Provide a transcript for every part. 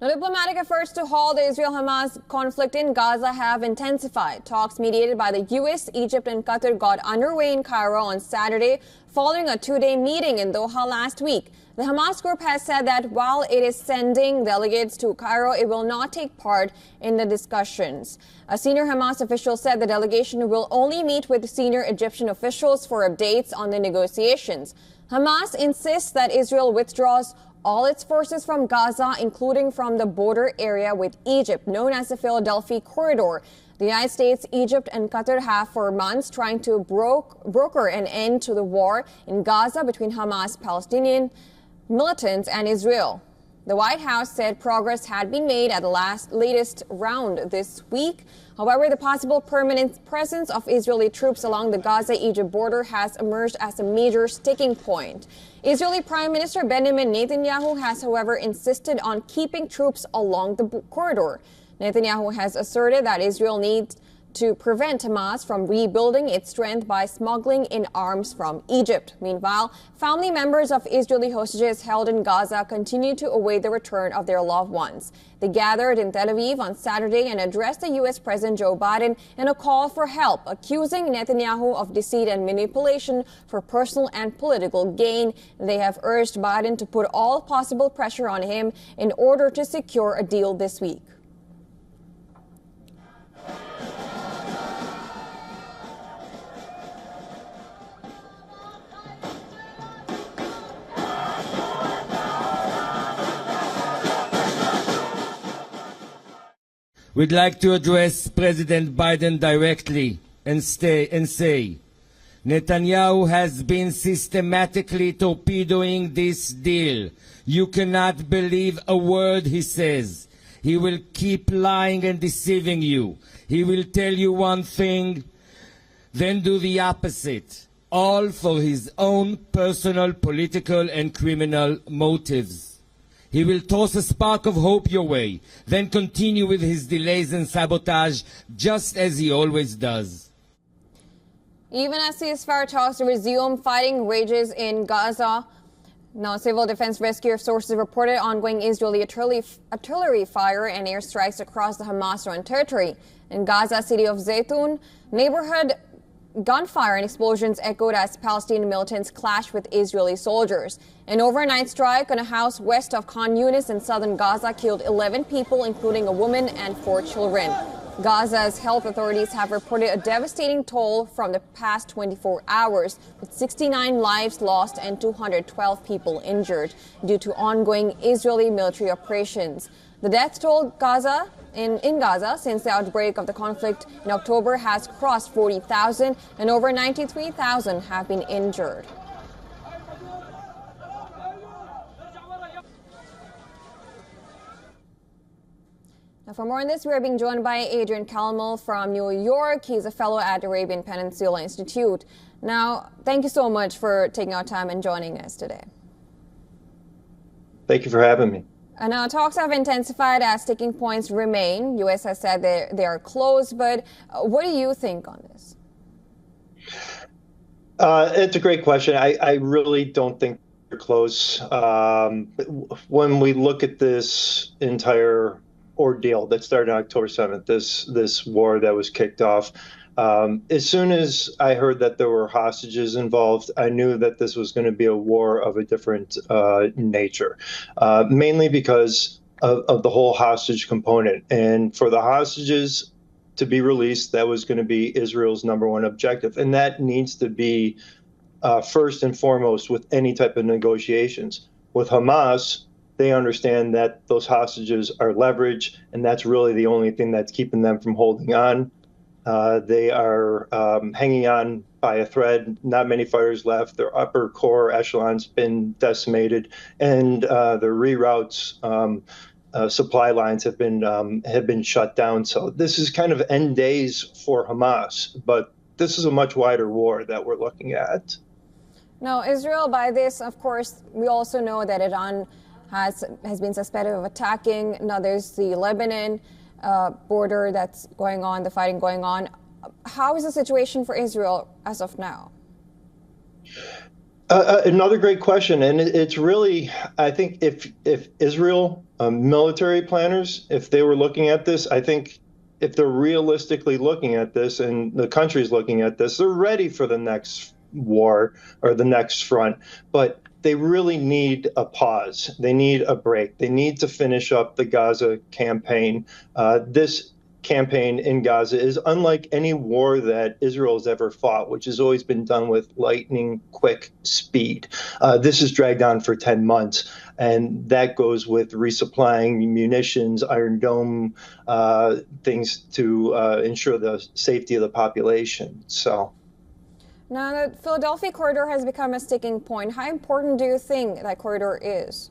Now, diplomatic efforts to halt the Israel-Hamas conflict in Gaza have intensified. Talks mediated by the US, Egypt, and Qatar got underway in Cairo on Saturday following a two-day meeting in Doha last week. The Hamas group has said that while it is sending delegates to Cairo, it will not take part in the discussions. A senior Hamas official said the delegation will only meet with senior Egyptian officials for updates on the negotiations. Hamas insists that Israel withdraws all its forces from Gaza, including from the border area with Egypt, known as the Philadelphia Corridor. The United States, Egypt, and Qatar have for months trying to broker an end to the war in Gaza between Hamas, Palestinian militants, and Israel. The White House said progress had been made at the latest round this week. However, the possible permanent presence of Israeli troops along the Gaza-Egypt border has emerged as a major sticking point. Israeli Prime Minister Benjamin Netanyahu has, however, insisted on keeping troops along the corridor. Netanyahu has asserted that Israel needs to prevent Hamas from rebuilding its strength by smuggling in arms from Egypt. Meanwhile, family members of Israeli hostages held in Gaza continue to await the return of their loved ones. They gathered in Tel Aviv on Saturday and addressed the U.S. President Joe Biden in a call for help, accusing Netanyahu of deceit and manipulation for personal and political gain. They have urged Biden to put all possible pressure on him in order to secure a deal this week. We'd like to address President Biden directly and say, Netanyahu has been systematically torpedoing this deal. You cannot believe a word he says. He will keep lying and deceiving you. He will tell you one thing, then do the opposite, all for his own personal, political, and criminal motives. He will toss a spark of hope your way, then continue with his delays and sabotage, just as he always does. Even as ceasefire talks resume, fighting rages in Gaza. Now, civil defense rescue sources reported ongoing Israeli artillery fire and airstrikes across the Hamas-run territory. In Gaza city of Zaytun neighborhood, gunfire and explosions echoed as Palestinian militants clashed with Israeli soldiers. An overnight strike on a house west of Khan Yunis in southern Gaza killed 11 people, including a woman and 4 children. Gaza's health authorities have reported a devastating toll from the past 24 hours, with 69 lives lost and 212 people injured due to ongoing Israeli military operations. The death toll in Gaza since the outbreak of the conflict in October has crossed 40,000 and over 93,000 have been injured. Now, for more on this, we are being joined by Adrian Calmel from New York. He's a fellow at Arabian Peninsula Institute. Now, thank you so much for taking our time and joining us today. Thank you for having me. Now, talks have intensified as sticking points remain. U.S. has said they are close, but what do you think on this? It's a great question. I really don't think they're close. When we look at this entire ordeal that started on October 7th, this war that was kicked off, as soon as I heard that there were hostages involved, I knew that this was going to be a war of a different nature, mainly because of the whole hostage component. And for the hostages to be released, that was going to be Israel's #1 objective. And that needs to be first and foremost with any type of negotiations. With Hamas, they understand that those hostages are leverage, and that's really the only thing that's keeping them from holding on. They are hanging on by a thread. Not many fighters left. Their upper core echelon's been decimated, and the reroutes, supply lines have been shut down. So this is kind of end days for Hamas, but this is a much wider war that we're looking at. Now, Israel, by this, of course, we also know that Iran has been suspected of attacking. Now, there's the Lebanon border that's going on, the fighting going on. How is the situation for Israel as of now? Another great question, and it's really, I think, if Israel military planners, if they were looking at this, I think if they're realistically looking at this and the country's looking at this, they're ready for the next war or the next front. But they really need a pause. They need a break. They need to finish up the Gaza campaign. This campaign in Gaza is unlike any war that Israel has ever fought, which has always been done with lightning quick speed. This is dragged on for 10 months, and that goes with resupplying munitions, Iron Dome, things to ensure the safety of the population. So. Now, the Philadelphia corridor has become a sticking point. How important do you think that corridor is?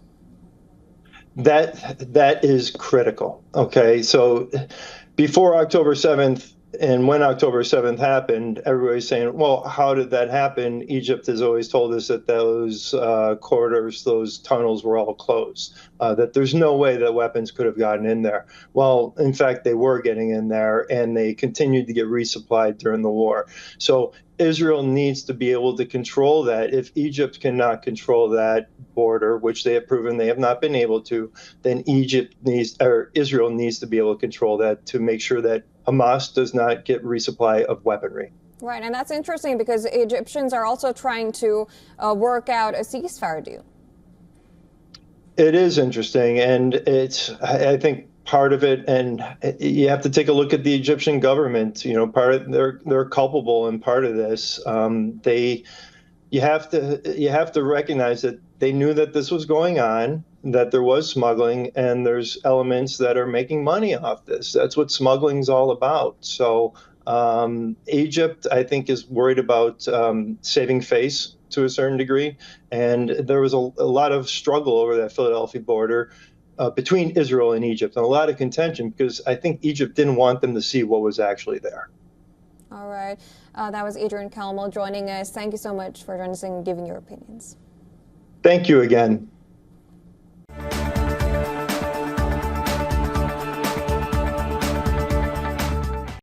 That is critical. Okay, so before October 7th and when October 7th happened, everybody's saying, well, how did that happen? Egypt has always told us that those corridors, those tunnels were all closed, that there's no way that weapons could have gotten in there. Well, in fact, they were getting in there, and they continued to get resupplied during the war. So Israel needs to be able to control that. If Egypt cannot control that border, which they have proven they have not been able to, then Israel needs to be able to control that to make sure that Hamas does not get resupply of weaponry. Right, and that's interesting because Egyptians are also trying to work out a ceasefire deal. It is interesting, and I think part of it, and you have to take a look at the Egyptian government. You know, they're culpable in part of this. You have to recognize that they knew that this was going on, that there was smuggling, and there's elements that are making money off this. That's what smuggling's all about. So Egypt, I think, is worried about saving face to a certain degree, and there was a lot of struggle over that Philadelphia border between Israel and Egypt, and a lot of contention because I think Egypt didn't want them to see what was actually there. All right. That was Adrian Calmel joining us. Thank you so much for joining us and giving your opinions. Thank you again.